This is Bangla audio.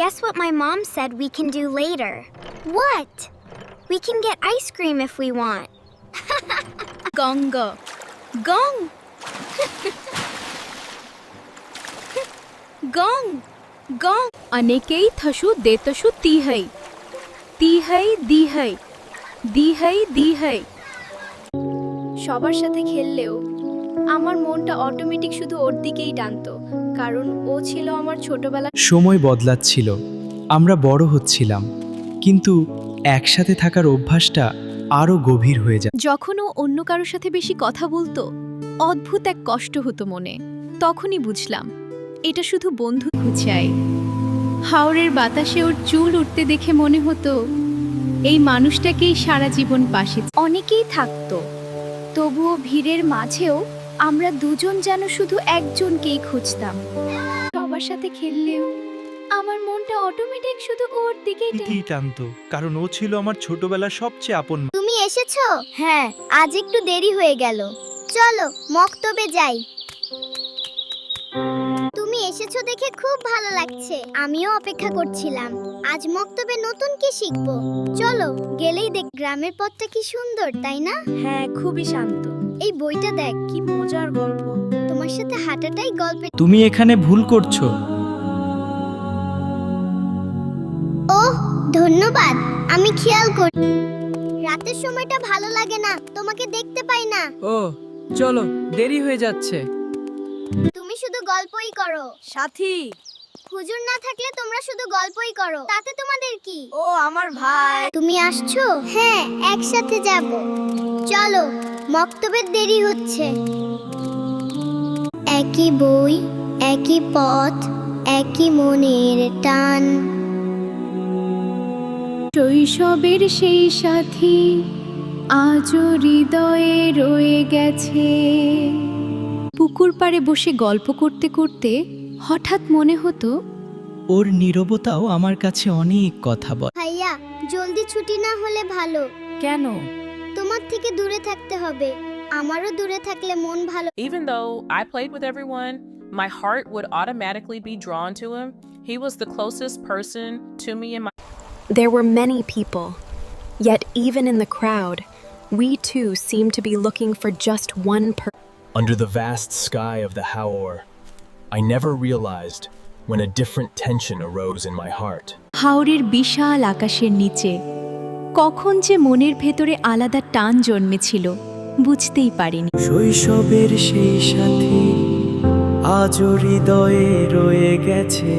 Guess what my mom said we can do later? What? We can get ice cream if we want. Gonga. Gong. Gong. Gong. अनेकेई थशु देतशु ती है दी है সবার সাথে খেললেও আমার মনটা অটোমেটিক শুধু ওর দিকেই টানতো, কারণ ও ছিল আমার ছোটবেলা। সময় বদলাচ্ছিল, আমরা বড় হচ্ছিলাম, কিন্তু একসাথে থাকার অভ্যাসটা আরো গভীর হয়ে যায়। যখন ও অন্য কারোর সাথে বেশি কথা বলতো, অদ্ভুত এক কষ্ট হতো মনে। তখনই বুঝলাম এটা শুধু বন্ধু খুঁচায়। হাওরের বাতাসে ওর চুল উঠতে দেখে মনে হতো এই মানুষটাকেই সারা জীবন পাশে। অনেকেই থাকতো, তবুও ভিড়ের মাঝেও আমরা দুজন যেন শুধু একজনকেই খুঁজতাম। সবার সাথে খেললেও আমার মনটা অটোমেটিক শুধু ওর দিকেই টানতো, কারণ ও ছিল আমার ছোটবেলার সবচেয়ে আপন। তুমি এসেছো? হ্যাঁ, আজ একটু দেরি হয়ে গেল। চলো মক্তবে যাই। তুমি এসেছো দেখে খুব ভালো লাগছে। আমিও অপেক্ষা করছিলাম। আজ মক্তবে নতুন কি শিখবো। চলো গেলেই দেখ। গ্রামের পথটা কি সুন্দর, তাই না? হ্যাঁ, খুবই শান্ত। এই বইটা দেখ, কি মজার গল্প। তোমার সাথে হাঁটাটাই গল্পের। তুমি এখানে ভুল করছো। ওহ, ধন্যবাদ। আমি খেয়াল করি। রাতের সময়টা ভালো লাগে না, তোমাকে দেখতে পাই না। ও চলো, দেরি হয়ে যাচ্ছে। তুমি শুধু গল্পই করো। সাথী, হুজুর না থাকলে তোমরা শুধু গল্পই করো, তাতে তোমাদের কি? ও আমার ভাই। তুমি আসছো? হ্যাঁ, একসাথে যাব। চলো, মক্তবের দেরি হচ্ছে। একই বই, একই পথ, একই মনের টান। শৈশবের সেই সাথী আজও হৃদয়ে রয়ে গেছে। পুকুর পাড়ে বসে গল্প করতে করতে হঠাৎ মনে হতো ওর নীরবতাও আমার কাছে অনেক কথা বলে। ভাইয়া, জলদি ছুটি না হলে ভালো। কেন? তোমার থেকে দূরে থাকতে হবে। আমারও দূরে থাকলে মন ভালো। Even though I played with everyone, my heart would automatically be drawn to him. He was the closest person to me in my. There were many people, yet even in the crowd, we too seemed to be looking for just one person. Under the vast sky of the Haor, I never realized when a different tension arose in my heart. হাওরের বিশাল আকাশের নিচে কখন যে মনের ভেতরে আলাদা টান জন্মেছিল বুঝতেই পারিনি। শৈশবের সেই সাথী আজও হৃদয়ে রয়ে গেছে।